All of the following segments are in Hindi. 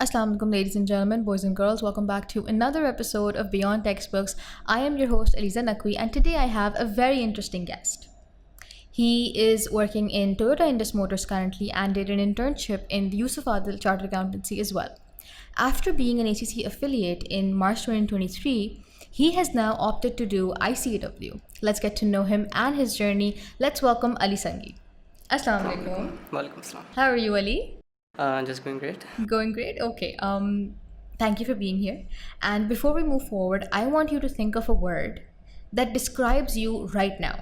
Assalamu alaikum, ladies and gentlemen, boys and girls. Welcome back to another episode of Beyond Textbooks. I am your host, Eliza Nakwi, and today I have a very interesting guest. He is working in Toyota Indus Motors currently and did an internship in the Yusuf Adil Chartered Accountancy as well. After being an ACC affiliate in March 2023, he has now opted to do ICAW. Let's get to know him and his journey. Let's welcome Ali Sangi. Assalamu alaikum. Walaikum salam. How are you, Ali? Just going great. Going great? Okay. Thank you for being here. And before we move forward, I want you to think of a word that describes you right now.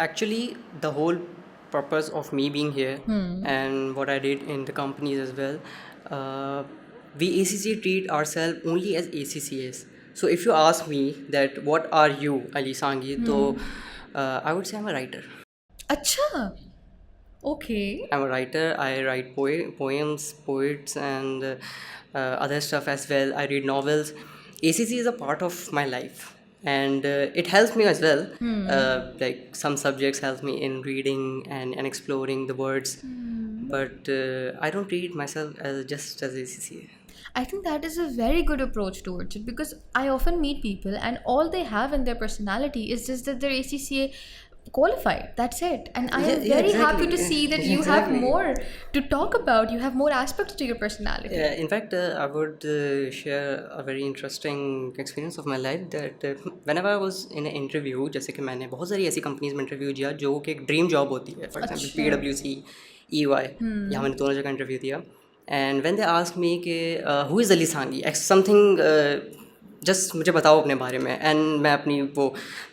Actually, the whole purpose of me being here and what I did in the companies as well, we ACC treat ourselves only as ACCS. So if you ask me that what are you, Ali Sangi, so I would say I'm a writer. Acha. Okay. I'm a writer. I write poems, poets, and other stuff as well. I read novels. ACC is a part of my life, and it helps me as well. Like some subjects help me in reading and exploring the words, but I don't treat myself as just as ACCA. I think that is a very good approach towards it because I often meet people and all they have in their personality is just that they're ACCA qualified. That's it. And I am very happy to see that you have more to talk about. You have more aspects to your personality. In fact, I would share a very interesting experience of my life that whenever I was in an interview, जैसे कि मैंने बहुत सारी ऐसी कंपनीज में इंटरव्यू दिया जो कि एक ड्रीम जॉब होती है, फॉर एग्जांपल PwC, EY, यहाँ मैंने दोनों जगह इंटरव्यू दिया. And when they ask me कि हु इज़ अली सांगी समथिंग, जस्ट मुझे बताओ अपने बारे में. एंड मैं अपनी वो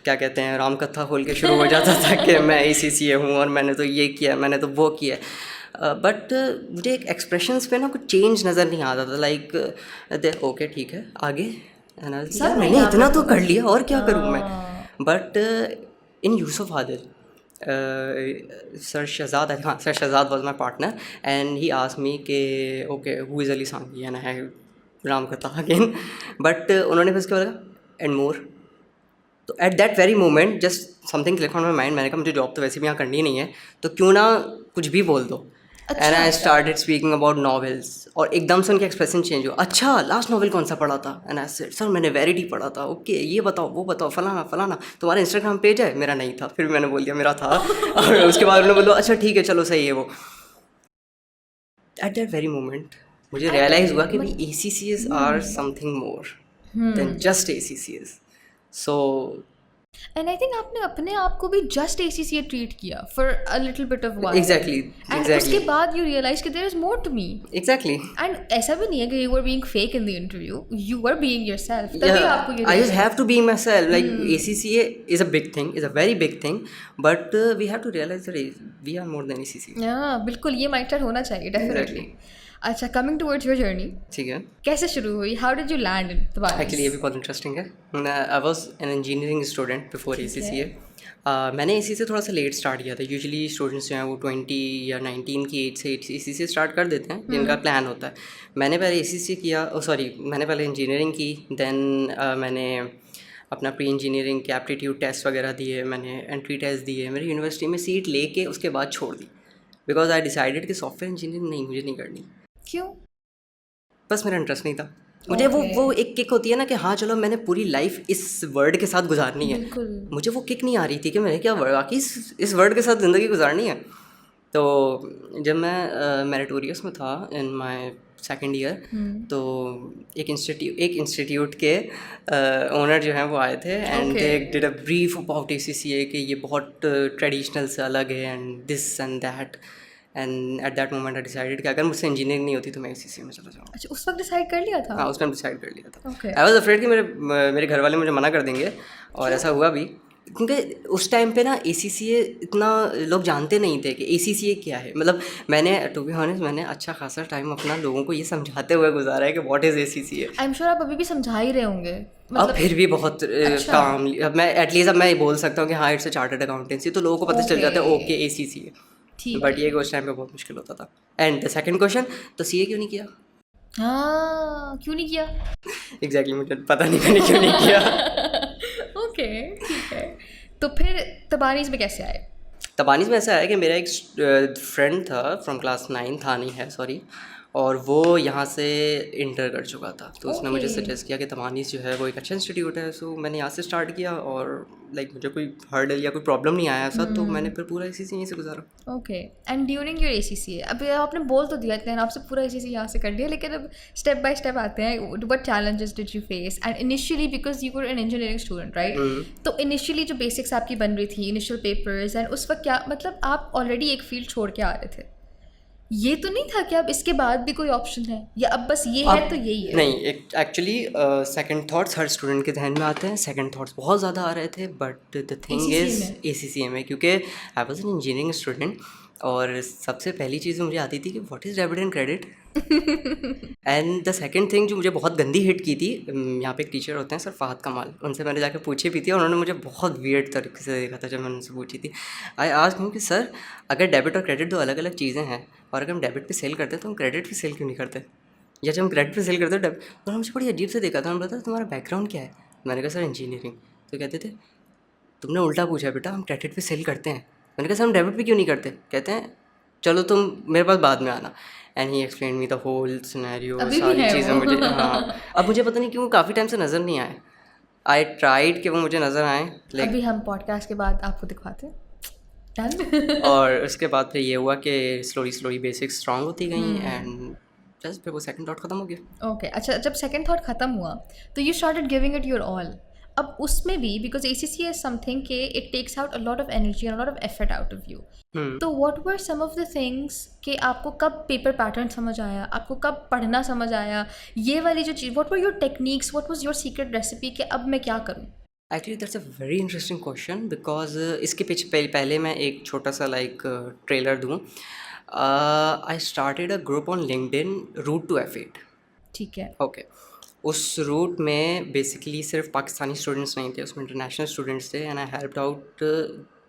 क्या कहते हैं राम कथा खोल के शुरू हो जाता था कि मैं ACCA हूँ और मैंने तो ये किया, मैंने तो वो किया. बट मुझे एक एक्सप्रेशंस पे ना कुछ चेंज नज़र नहीं आता था. लाइक ओके ठीक है आगे, सर मैंने इतना तो कर लिया और क्या करूँ मैं. But in Yusuf Adil, sir Shahzad was my partner and he asked me के ओके हु इज़ अली सांगी एंड आई राम कथा अगेन. बट उन्होंने फिर उसके बाद एंड मोर. तो eight that very moment just something click on my mind. मैंने कहा मुझे जॉब तो वैसे भी यहाँ करनी नहीं है, तो क्यों ना कुछ भी बोल दो. And I started speaking about novels और एकदम से उनके एक्सप्रेशन चेंज हुआ. अच्छा लास्ट नॉवल कौन सा पढ़ा था? एंड आई सेड सर मैंने वेरिटी पढ़ा था. ओके ये बताओ वो बताओ फलाना फलाना. तुम्हारा इंस्टाग्राम पेज है? मेरा नहीं था. फिर मैंने बोल दिया मेरा था. और उसके बाद उन्होंने बोला अच्छा ठीक है चलो सही है वो. एट दैट वेरी मोमेंट मुझे रियलाइज़ हुआ कि भाई ACCS are something more than just ACCS. So And I think आपने अपने आप को भी just ACCA treat किया for a little bit of while. Exactly. And उसके बाद you realize कि there is more to me. Exactly. And ऐसा भी नहीं है कि you were being fake in the interview. You were being yourself. तभी आपको ये I just have to be myself. Like ACCA is a big thing, is a very big thing, but we have to realize that we are more than ACCA. Yeah, बिल्कुल ये mindset होना चाहिए definitely. अच्छा, coming towards your journey. ठीक है. कैसे शुरू हुई? How did you land in Tabanis? Actually ये भी बहुत इंटरेस्टिंग है. I was an engineering student before ACCA. मैंने ACCA थोड़ा सा लेट स्टार्ट किया था. यूजुअली स्टूडेंट्स जो हैं वो 20 या 19 की एज से ACCA स्टार्ट कर देते हैं जिनका प्लान होता है. मैंने पहले ACCA किया, मैंने पहले इंजीनियरिंग की. देन मैंने अपना प्री इंजीनियरिंग के एप्टीट्यूड टेस्ट वगैरह दिए, मैंने एंट्री टेस्ट दिए, मेरी यूनिवर्सिटी में सीट लेके उसके बाद छोड़ दी. बिकॉज आई डिसाइडेड कि सॉफ्टवेयर इंजीनियरिंग नहीं, मुझे नहीं करनी. क्यों? बस मेरा इंटरेस्ट नहीं था. मुझे वो एक किक होती है ना कि हाँ चलो मैंने पूरी लाइफ इस वर्ड के साथ गुजारनी है. मुझे वो किक नहीं आ रही थी कि मैंने क्या बाकी इस वर्ड के साथ ज़िंदगी गुजारनी है. तो जब मैं मेरिटोरियस में था इन माय सेकेंड ईयर, तो एक इंस्टीट्यूट के ओनर जो हैं वो आए थे and they did a brief about ACCA कि ये बहुत ट्रेडिशनल से अलग है and this and that. And eight that moment I decided कि अगर मुझसे इंजीनियरिंग नहीं होती तो मैं ACCA में चला जाऊँगा. अच्छा, उस वक्त डिसाइड कर लिया था? हाँ उस टाइम डिसाइड कर लिया था. आई वॉज अफ्रेड कि मेरे घर वाले मुझे मना कर देंगे और ऐसा हुआ भी, क्योंकि उस टाइम पे ना ACCA इतना लोग जानते नहीं थे कि ACCA क्या है. मतलब मैंने टू बी ऑनेस्ट मैंने अच्छा खासा टाइम अपना लोगों को ये समझाते हुए गुजारा है कि what is ACCA. I am sure आप अभी भी समझा ही रहे होंगे. अब फिर भी बहुत काम मैं एटलीस्ट अब मैं बोल सकता हूँ कि हाँ इट्स अ चार्टर्ड अकाउंटेंसी, तो लोगों को पता चल जाता है ओके ACCA. बट ये उस टाइम पे बहुत मुश्किल होता था. एंड द सेकंड क्वेश्चन, तो CA क्यों नहीं किया? हाँ क्यों नहीं किया? एग्जैक्टली मुझे पता नहीं मैंने क्यों नहीं किया. ओके ठीक है. तो फिर तबानीज़ में कैसे आए? तबानीज़ में ऐसा है कि मेरा एक फ्रेंड था फ्रॉम क्लास 9 था नहीं है सॉरी, और वो यहाँ से इंटर कर चुका था, तो उसने मुझे Okay. सजेस्ट किया कि तमानीस जो है वो एक अच्छा इंस्टीट्यूट है। सो मैंने यहाँ से स्टार्ट किया और मुझे कोई हर्डल या कोई प्रॉब्लम नहीं आया ऐसा, तो मैंने फिर पूरा इसी से यहीं से गुजारा। Okay. And during your ACCA, अभी आपने बोल तो दिया इतने आपसे पूरा ACCA यहाँ से कर दिया, लेकिन अब स्टेप बाय स्टेप आते हैं. What challenges did you face? And initially because you were an engineering student right, तो इनिशियली जो बेसिक्स आपकी बन रही थी, इनिशियल पेपर्स, एंड उस वक्त क्या मतलब आप ऑलरेडी एक फील्ड छोड़ के आ रहे थे, ये तो नहीं था कि अब इसके बाद भी कोई ऑप्शन है, या अब बस ये है तो यही है? नहीं, एक्चुअली सेकंड थॉट्स हर स्टूडेंट के जहन में आते हैं, सेकंड थॉट्स बहुत ज़्यादा आ रहे थे, but the thing is ACCA में, क्योंकि I was an engineering student, और सबसे पहली चीज़ मुझे आती थी कि what is debit and credit. And the second thing जो मुझे बहुत गंदी हिट की थी, यहाँ पे एक टीचर होते हैं सर फहद कमाल, उनसे मैंने जाकर पूछी भी थी, और उन्होंने मुझे बहुत वियर्ड तरीके से देखा था जब मैंने उनसे पूछी थी। आई आस्क्ड हिम कि सर अगर डेबिट और क्रेडिट दो अलग अलग चीज़ें हैं, और अगर हम डेबिट पे सेल करते हैं तो हम क्रेडिट पे सेल क्यों नहीं करते, या जब हम क्रेडिट पे सेल करते हैं डेबिट। उन्होंने मुझे बड़ी अजीब से देखा था, उन्होंने बताया तुम्हारा बैकग्राउंड क्या है? मैंने कहा सर इंजीनियरिंग। तो कहते थे तुमने उल्टा पूछा बेटा, हम क्रेडिट पे सेल करते हैं। मैंने कहा सर हम डेबिट पे क्यों नहीं करते? कहते हैं चलो तुम मेरे पास बाद में आना। And he explain me the whole scenario, सारी चीज़ें मुझे, हाँ अब मुझे पता नहीं क्यों काफ़ी टाइम से नज़र नहीं आए। आई ट्राइड कि वो मुझे नज़र आए, अभी हम पॉडकास्ट के बाद आपको दिखवाते हैं। और उसके बाद फिर ये हुआ कि स्लोली बेसिक्स स्ट्रांग होती गई, एंड जस्ट फिर वो सेकंड थॉट ख़त्म हो गया। ओके, अच्छा जब सेकंड थॉट ख़त्म हुआ तो you started giving it your all. अब उसमें भी बिकॉज ACCA इज समथिंग के it takes out a lot of energy and a lot of effort out of you, तो what were some of the things कि आपको कब पेपर पैटर्न समझ आया, आपको कब पढ़ना समझ आया, ये वाली जो चीज़, what were your techniques, what was your secret recipe कि अब मैं क्या करूँ? Actually that's a very interesting question, because इसके पीछे पहले मैं एक छोटा सा ट्रेलर दूँ। I started a group on LinkedIn, route to F8। ठीक है। ओके, उस रूट में बेसिकली सिर्फ पाकिस्तानी स्टूडेंट्स नहीं थे, उसमें इंटरनेशनल स्टूडेंट्स थे, and I helped out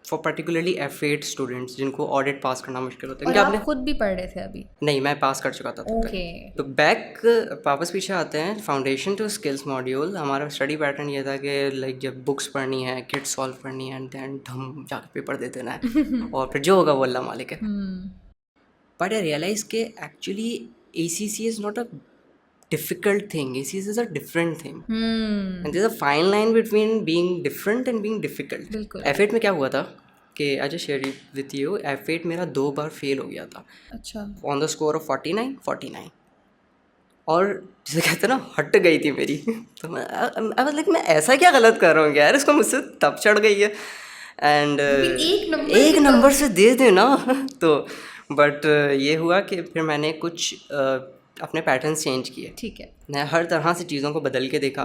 for particularly F8 students जिनको ऑडिट पास करना मुश्किल होता है। और आप खुद भी पढ़ रहे थे अभी? नहीं, मैं पास कर चुका था तब तक। ओके, तो बैक वापस पीछे आते हैं, फाउंडेशन टू स्किल्स मॉड्यूल। हमारा स्टडी पैटर्न ये था कि जब बुक्स पढ़नी है, किट सॉल्व करनी है, एंड देन हम जाकर पेपर दे देना है और फिर जो होगा वो अल्लाह मालिक है। बट आई रियलाइज के actually ACCA is not a difficult thing. ACCA is a different thing. And there's a fine line between being different and being difficult. बिल्कुल। F8 में क्या हुआ था कि I just share it with you, F8 मेरा 2 बार फेल हो गया था। अच्छा। ऑन द स्कोर ऑफ 49, और जिसे कहते हैं ना हट गई थी मेरी। तो मैं ऐसा क्या गलत कर रहा हूँ यार, इसको मुझसे तब चढ़ गई है, एंड एक नंबर से दे देना। तो बट ये हुआ कि फिर मैंने कुछ अपने पैटर्न्स चेंज किए। ठीक है। मैं हर तरह से चीज़ों को बदल के देखा,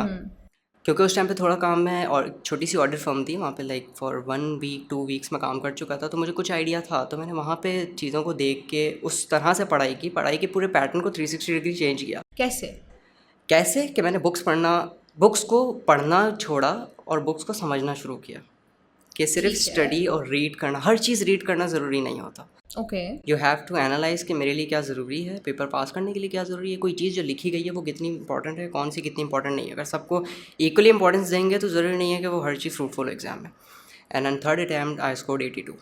क्योंकि उस टाइम पे थोड़ा काम में, और छोटी सी ऑडिट फर्म थी वहाँ पे, फॉर 1 वीक 2 वीक्स में काम कर चुका था, तो मुझे कुछ आइडिया था, तो मैंने वहाँ पे चीज़ों को देख के उस तरह से पढ़ाई के पूरे पैटर्न को 360 डिग्री चेंज किया। कैसे कि मैंने बुक्स को पढ़ना छोड़ा और बुक्स को समझना शुरू किया, कि सिर्फ स्टडी और रीड करना, हर चीज़ रीड करना ज़रूरी नहीं होता। Okay, you have to analyse कि मेरे लिए क्या ज़रूरी है, पेपर पास करने के लिए क्या ज़रूरी है, कोई चीज़ जो लिखी गई है वो कितनी इंपॉर्टेंट है, कौन सी कितनी इंपॉर्टेंट नहीं है। अगर सबको इक्वली इंपॉर्टेंस देंगे तो ज़रूरी नहीं है कि वो हर चीज़ फ्रूटफुल एग्जाम है। And on third attempt I scored 82।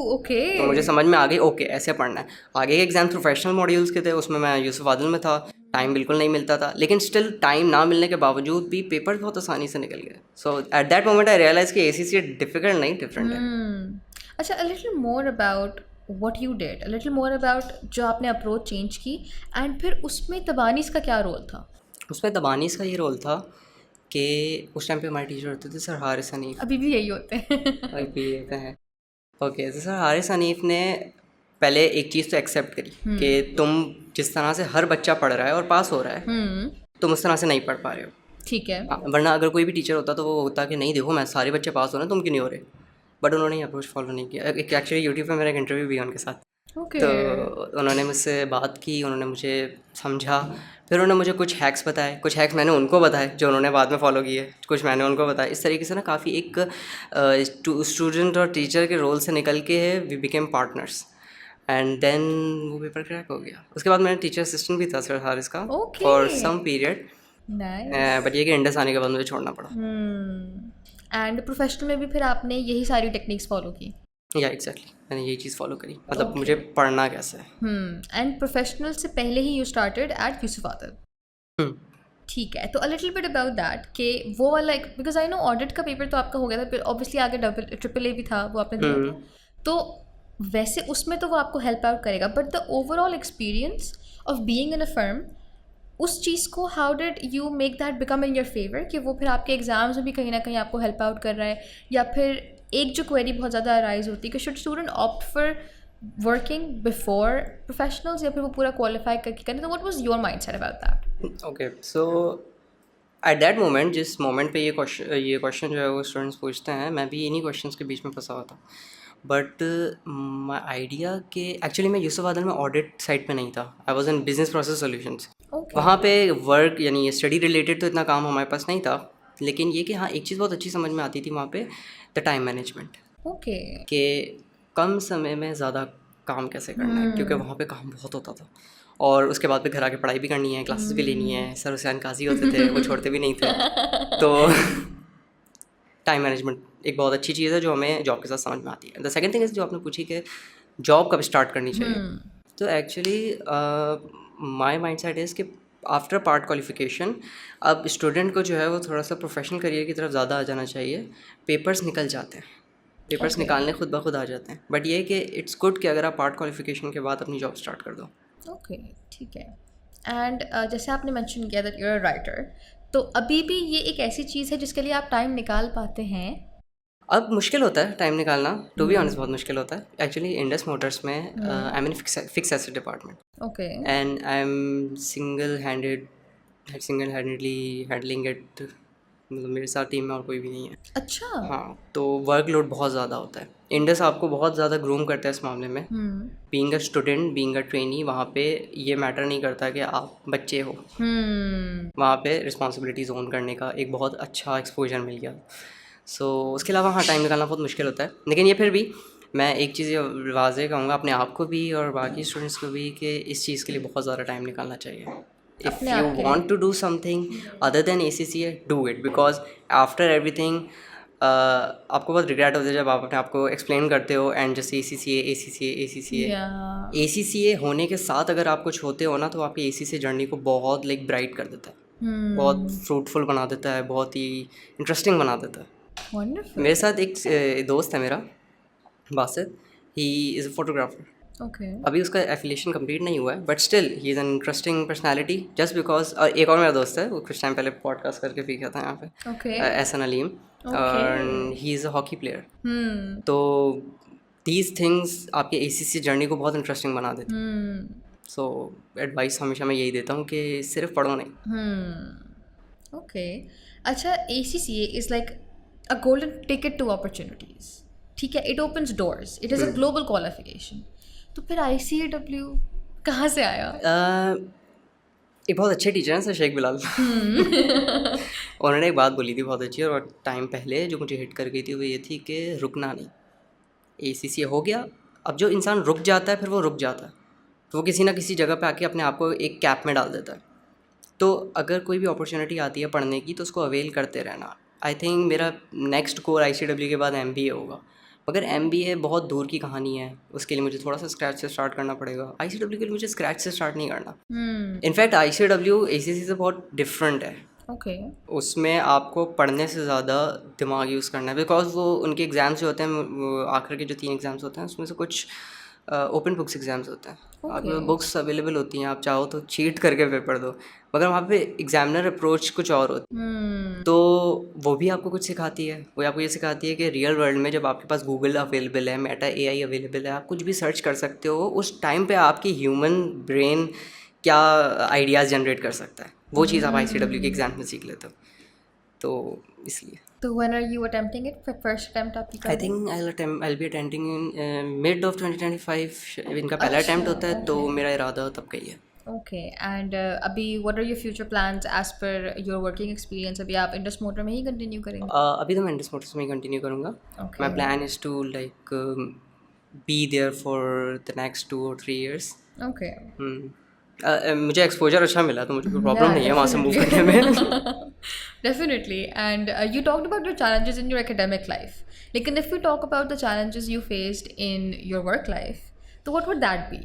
Okay, तो मुझे समझ में आ गई, ओके ऐसे पढ़ना है। आगे के एग्जाम प्रोफेशनल मॉड्यूल्स के थे, उसमें मैं यूसुफ आदिल में था, टाइम बिल्कुल नहीं मिलता था, लेकिन स्टिल टाइम ना मिलने के बावजूद भी पेपर बहुत आसानी से निकल गए। So at that moment I realise कि ACCA डिफिकल्ट नहीं, डिफरेंट है। अच्छा, a little more about what you did, a little more about जो आपने अप्रोच चेंज की, एंड फिर उसमें तबानीस का क्या रोल था? उसमें तबानीस का ये रोल था कि उस टाइम पे हमारे टीचर होते थे सर हारिस हनीफ। अभी भी यही होते हैं। अभी भी होते हैं। ओके, तो सर हारिस हनीफ ने पहले एक चीज़ तो एक्सेप्ट करी कि तुम जिस तरह से हर बच्चा पढ़ रहा है और पास हो रहा है, तुम उस तरह से नहीं पढ़ पा रहे हो। ठीक है। वरना अगर कोई भी टीचर होता तो वो होता कि नहीं देखो मैं सारे बच्चे पास हो रहे हैं, तुम क्यों नहीं हो रहे। बट उन्होंने ये अप्रोच फॉलो नहीं किया। एक्चुअली यूट्यूब पे मेरा एक इंटरव्यू भी है उनके साथ। Okay. तो उन्होंने मुझसे बात की, उन्होंने मुझे समझा, फिर उन्होंने मुझे कुछ हैक्स बताए, कुछ हैक्स मैंने उनको बताए जो उन्होंने बाद में फॉलो किए, कुछ मैंने उनको बताया। इस तरीके से ना काफ़ी एक स्टूडेंट और टीचर के रोल से निकल के we became partners, and then वो पेपर क्रैक हो गया। उसके बाद मैंने टीचर असिस्टेंट भी था सर हारिस का फॉर सम पीरियड, बट ये कि इंडस आने के बाद मुझे छोड़ना पड़ा। एंड प्रोफेशनल में भी फिर आपने यही सारी टेक्निक्स फॉलो की? या एग्जैक्टली मैंने यही चीज़ फॉलो करी, मतलब मुझे पढ़ना कैसे है। एंड प्रोफेशनल से पहले ही यू स्टार्टेड एट यूसुफ आदल। हम्म, ठीक है, तो a little bit about that कि वो वाला, बिकॉज आई नो ऑडिट का पेपर तो आपका हो गया था, ऑब्वियसली आगे ट्रिपल ए भी था, वो आपने दिया था, तो वैसे उसमें तो वो आपको हेल्प आउट करेगा, but the overall experience of being in a firm, उस चीज़ को how did you make that become in your favour कि वो फिर आपके एग्जाम्स में भी कहीं ना कहीं आपको हेल्प आउट कर रहा है, या फिर एक जो क्वेरी बहुत ज़्यादा अराइज होती है कि should student opt for working before professionals या फिर वो पूरा क्वालिफाई करके करें, तो what was your mindset about that? Okay so at that moment, जिस मोमेंट पे ये क्वेश्चन जो है वो स्टूडेंट्स पूछते हैं, मैं भी इन्हीं क्वेश्चंस के बीच में फंसा हुआ था। बट माई आइडिया कि एक्चुअली मैं यूसुफ आदल में ऑडिट साइड पे नहीं था, I was in business process solutions. Okay. वहाँ पे वर्क यानी स्टडी रिलेटेड तो इतना काम हमारे पास नहीं था, लेकिन ये कि हाँ एक चीज़ बहुत अच्छी समझ में आती थी वहाँ पे, द टाइम मैनेजमेंट, ओके। कि कम समय में ज़्यादा काम कैसे करना है, क्योंकि वहाँ पे काम बहुत होता था और उसके बाद फिर घर आके पढ़ाई भी करनी है, क्लासेस भी लेनी है, सर हुसैन काजी होते थे वो छोड़ते भी नहीं थे। तो टाइम मैनेजमेंट एक बहुत अच्छी चीज़ है जो हमें जॉब के साथ समझ में आती है। द सेकंड थिंग इज़ जो आपने पूछी कि जॉब कब स्टार्ट करनी चाहिए, तो एक्चुअली माय माइंडसेट इज़ कि आफ्टर पार्ट क्वालिफिकेशन अब स्टूडेंट को जो है वो थोड़ा सा प्रोफेशनल करियर की तरफ ज़्यादा आ जाना चाहिए। पेपर्स निकल जाते हैं, पेपर्स Okay. निकालने खुद ब खुद आ जाते हैं, बट ये है कि इट्स गुड कि अगर आप पार्ट क्वालिफिकेशन के बाद अपनी जॉब स्टार्ट कर दो। ओके, ठीक है। एंड जैसे आपने मेंशन किया that you are a writer, तो अभी भी ये एक ऐसी चीज़ है जिसके लिए आप टाइम निकाल पाते हैं? अब मुश्किल होता है टाइम निकालना, टू बी ऑनेस्ट बहुत मुश्किल होता है। एक्चुअली इंडस मोटर्स में I mean fix asset department okay. And I am single handedly handling it, मतलब मेरे साथ टीम में और कोई भी नहीं है। अच्छा। हाँ, तो वर्कलोड बहुत ज़्यादा होता है। इंडस आपको बहुत ज़्यादा ग्रूम करता है इस मामले में। Being a student, being a trainee, वहाँ पे ये मैटर नहीं करता कि आप बच्चे हो, वहाँ पे रिस्पॉन्सिबिलिटी ओन करने का एक बहुत अच्छा एक्सपोजर मिल गया। सो उसके अलावा हाँ टाइम निकालना बहुत मुश्किल होता है, लेकिन ये फिर भी मैं एक चीज़ ये वाज़ेह कहूँगा अपने आप को भी और बाकी स्टूडेंट्स को भी कि इस चीज़ के लिए बहुत ज़्यादा टाइम निकालना चाहिए। इफ़ अपने यू आप के वांट लिए। To do something other than ACCA, do it, because after everything आपको बहुत रिग्रेट होता है जब आप अपने आप को एक्सप्लेन करते हो एंड जैसे या ACCA होने के साथ अगर आप कुछ होते हो ना, तो आपकी ACCA जर्नी को बहुत लाइक ब्राइट कर देता है, बहुत फ्रूटफुल बना देता है, बहुत ही इंटरेस्टिंग बना देता है। वंडरफुल। मेरे साथ एक दोस्त है मेरा, Basit, he is a photographer. Okay. अभी उसका एफिलिएशन कंप्लीट नहीं हुआ है, but still he is an interesting personality just because. और एक और मेरा दोस्त है, वो कुछ टाइम पहले पॉडकास्ट करके भी गया था यहाँ पे, ओके। एहसन अलीम, और he is a hockey player. तो दीज थिंग्स आपके ACCA जर्नी को बहुत इंटरेस्टिंग बना देते हैं। सो एडवाइस हमेशा मैं यही देता हूँ कि सिर्फ पढ़ो नहीं। ओके। अच्छा, ACCA is like a golden ticket to opportunities, ठीक है, it opens doors, it is a global qualification, तो फिर ICAW कहाँ से आया? एक बहुत अच्छे टीचर हैं सर शेख बिलाल। उन्होंने एक बात बोली थी बहुत अच्छी, और टाइम पहले जो मुझे हिट कर गई थी वो ये थी कि रुकना नहीं। ACCA हो गया, अब जो इंसान रुक जाता है फिर वो रुक जाता है, तो वो किसी ना किसी जगह पे आके अपने आप को एक कैप में डाल देता है। तो अगर कोई भी अपॉर्चुनिटी आती है पढ़ने की तो उसको अवेल करते रहना। आई थिंक मेरा नेक्स्ट कोर ICW के बाद MBA होगा, मगर MBA बहुत दूर की कहानी है, उसके लिए मुझे थोड़ा सा स्क्रैच से स्टार्ट करना पड़ेगा। ICW के लिए मुझे स्क्रैच से स्टार्ट नहीं करना। इनफैक्ट ICW ACC से बहुत डिफरेंट है। ओके। उसमें आपको पढ़ने से ज़्यादा दिमाग यूज़ करना है, बिकॉज वो उनके एग्ज़ाम्स जो होते हैं, वो आखिर के जो 3 एग्ज़ाम्स होते हैं उसमें से कुछ ओपन बुक्स एग्ज़ाम्स होते हैं। आपके पास बुक्स अवेलेबल होती हैं, आप चाहो तो चीट करके पेपर दो, मगर वहाँ पे एग्जामिनर अप्रोच कुछ और होती है। तो वो भी आपको कुछ सिखाती है, वो आपको ये सिखाती है कि रियल वर्ल्ड में जब आपके पास गूगल अवेलेबल है, मेटा AI अवेलेबल है, आप कुछ भी सर्च कर सकते हो, उस टाइम पे आपकी ह्यूमन ब्रेन क्या आइडियाज़ जनरेट कर सकता है, वो चीज़ आप ICW के एग्ज़ाम में सीख लेते हो। तो इसलिए तो when are you attempting it? First attempt आपकी आई कब है? Think I'll be attending in mid of 2025। इनका पहला अटैम्प्ट होता है, तो मेरा इरादा तब का ही है। ओके। एंड अभी what are your future plans as per your working experience? अभी आप इंडस मोटर में ही कंटिन्यू करेंगे? अभी तो मैं इंडस मोटर्स में ही कंटिन्यू करूँगा। Okay. My plan is to like be there for the next 2 or 3 years। Okay. मुझे एक्सपोजर अच्छा मिला तो मुझे कोई प्रॉब्लम Yeah, नहीं है वहाँ से मूव करने में. definitely. And you talked about your challenges in your academic life. Like, and if we talk about the challenges you faced in your work life, so what would that be?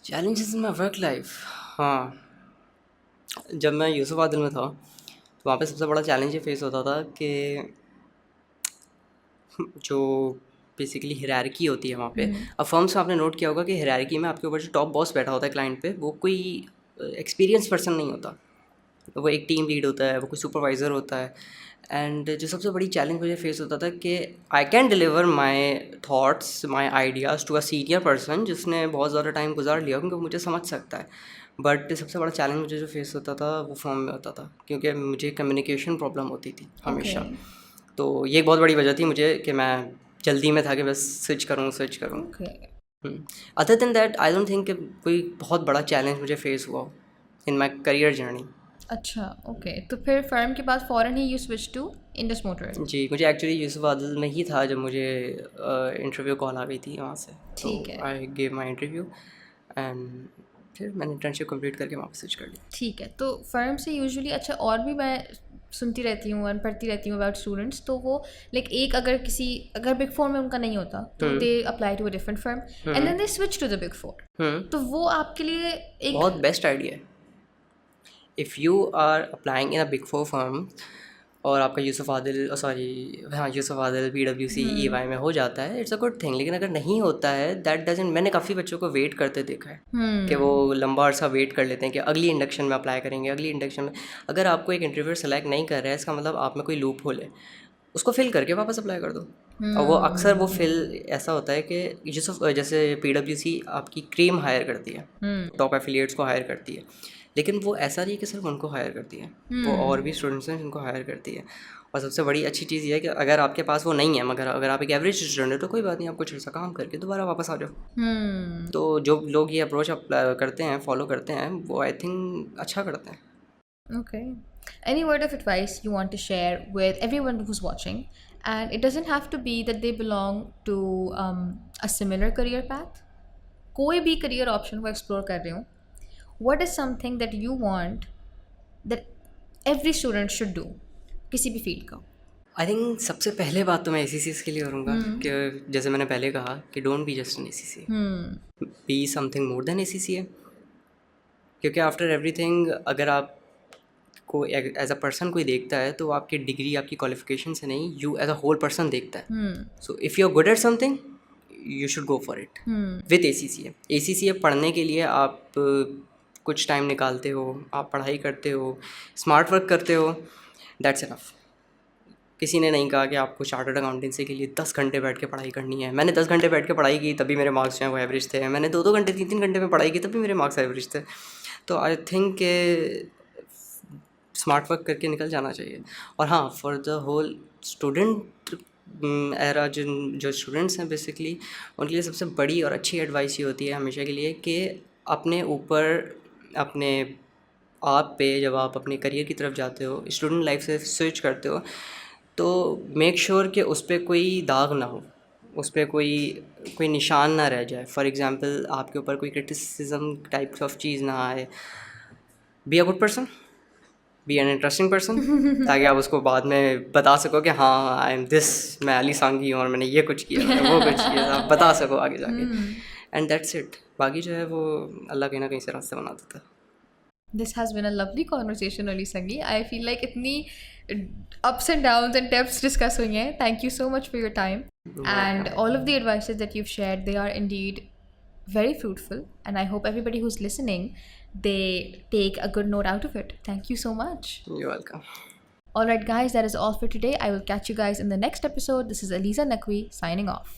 Challenges in my work life. हाँ, जब मैं यूसुफ आदिल में था तो वहाँ पे सबसे बड़ा चैलेंज ये फेस होता था कि जो बेसिकली हिरारकी होती है वहाँ पे. अब फर्म्स में आपने नोट किया होगा कि हिरारकी में आपके ऊपर जो टॉप बॉस बैठा होता है क्लाइंट पे, वो कोई एक्सपीरियंस पर्सन नहीं होता. वो एक टीम लीड होता है, वो कोई सुपरवाइज़र होता है. एंड जो सबसे बड़ी चैलेंज मुझे फेस होता था कि I can deliver my thoughts, my ideas to a senior person जिसने बहुत ज़्यादा टाइम गुजार लिया, क्योंकि मुझे समझ सकता है. बट सबसे बड़ा चैलेंज मुझे जो फेस होता था वो फॉर्म में होता था, क्योंकि मुझे कम्युनिकेशन प्रॉब्लम होती थी हमेशा. तो ये एक बहुत बड़ी वजह थी मुझे कि मैं जल्दी में था कि बस स्विच करूँ. Okay. Other than that I don't think कोई बहुत बड़ा चैलेंज मुझे फेस हुआ इन माई करियर जर्नी. अच्छा, ओके. तो फिर फर्म के बाद फ़ौरन ही you switch to Indus motor. जी, मुझे एक्चुअली यूसुफ आदिल में ही था जब मुझे इंटरव्यू कॉल आ गई थी वहाँ से. ठीक है. I gave my interview and फिर मैंने इंटर्नशिप कंप्लीट करके वहाँ पे स्विच कर ली. ठीक है. तो फर्म से यूजुअली, अच्छा, और भी मैं सुनती रहती हूँ और पढ़ती रहती हूँ अबाउट स्टूडेंट्स, तो वो लाइक एक अगर बिग फोर में उनका नहीं होता तो they apply to a different firm and then they switch to the big four. तो वो आपके लिए एक बहुत बेस्ट आइडिया है. If you are applying in a big four firm और आपका यूसुफ आदिल PwC EY में हो जाता है, इट्स अ गुड थिंग. लेकिन अगर नहीं होता है, दैट डजंट. मैंने काफ़ी बच्चों को वेट करते देखा है कि वो लंबा अरसा वेट कर लेते हैं कि अगली इंडक्शन में अप्लाई करेंगे, अगली इंडक्शन में. अगर आपको एक इंटरव्यूअर सेलेक्ट नहीं कर रहा है, इसका मतलब आप में कोई लूप होल है. उसको फिल करके वापस अप्लाई कर दो. और वो अक्सर वो फिल ऐसा होता है कि जैसे PwC आपकी क्रीम हायर करती है, टॉप एफिलिएट्स को हायर करती है, लेकिन वो ऐसा नहीं कि सिर्फ उनको हायर करती है, वो और भी स्टूडेंट्स हैं जिनको हायर करती है. और सबसे बड़ी अच्छी चीज़ ये है कि अगर आपके पास वो नहीं है, मगर अगर आप एक एवरेज स्टूडेंट हो तो कोई बात नहीं, आप कुछ ऐसा काम करके दोबारा वापस आ जाओ. तो जो लोग ये अप्रोच करते हैं, फॉलो करते हैं, वो आई थिंक अच्छा करते हैं. Okay. Any word of advice you want to share with everyone who's watching? And it doesn't have to be that they belong to a similar career path. कोई भी career option को explore कर रहे हो. What is something that you want that every student should do? किसी भी फील्ड का. आई थिंक सबसे पहले बात तो मैं ACCS के लिए करूँगा कि जैसे मैंने पहले कहा कि don't be just an ACCA, be something more then ACCA. क्योंकि आफ्टर एवरीथिंग अगर आप को एज अ पर्सन कोई देखता है तो आपकी डिग्री, आपकी क्वालिफिकेशन से नहीं, you as a whole person देखता है. So if you are good at something you should go for it with ACCA. पढ़ने के लिए आप कुछ टाइम निकालते हो, आप पढ़ाई करते हो, स्मार्ट वर्क करते हो, दैट्स इनफ. किसी ने नहीं कहा कि आपको चार्टर्ड अकाउंटेंसी के लिए 10 घंटे बैठ के पढ़ाई करनी है. मैंने 10 घंटे बैठ के पढ़ाई की तभी मेरे मार्क्स जो हैं वो एवरेज थे. मैंने 2-2 घंटे 3-3 घंटे में पढ़ाई की तभी मेरे मार्क्स एवरेज थे. तो आई थिंक स्मार्ट वर्क करके निकल जाना चाहिए. और हाँ, for the whole student era, जो स्टूडेंट्स हैं बेसिकली, उनके लिए सबसे बड़ी और अच्छी एडवाइस ये होती है हमेशा के लिए कि अपने ऊपर, अपने आप पे, जब आप अपने करियर की तरफ जाते हो, स्टूडेंट लाइफ से स्विच करते हो, तो मेक श्योर कि उस पर कोई दाग ना हो, उस पर कोई निशान ना रह जाए. फॉर एग्ज़ाम्पल आपके ऊपर कोई क्रिटिसिज्म टाइप ऑफ चीज़ ना आए. Be a good person, be an interesting person, ताकि आप उसको बाद में बता सको कि हाँ आई एम दिस, मैं अली सांगी हूँ और मैंने ये कुछ किया, मैंने वो कुछ किया, आप बता सको आगे जाके. And that's it. बाकी जो है वो अल्लाह कहीं ना कहीं से रास्ते बना देता है. This has been a lovely conversation, Ali Sangi. I feel like इतनी ups and downs and depths discuss हुई हैं. Thank you so much for your time. And all of the advices that you've shared, they are indeed very fruitful. And I hope everybody who's listening, they take a good note out of it. Thank you so much. You're welcome. Alright guys, that is all for today. I will catch you guys in the next episode. This is Aliza Naqvi signing off.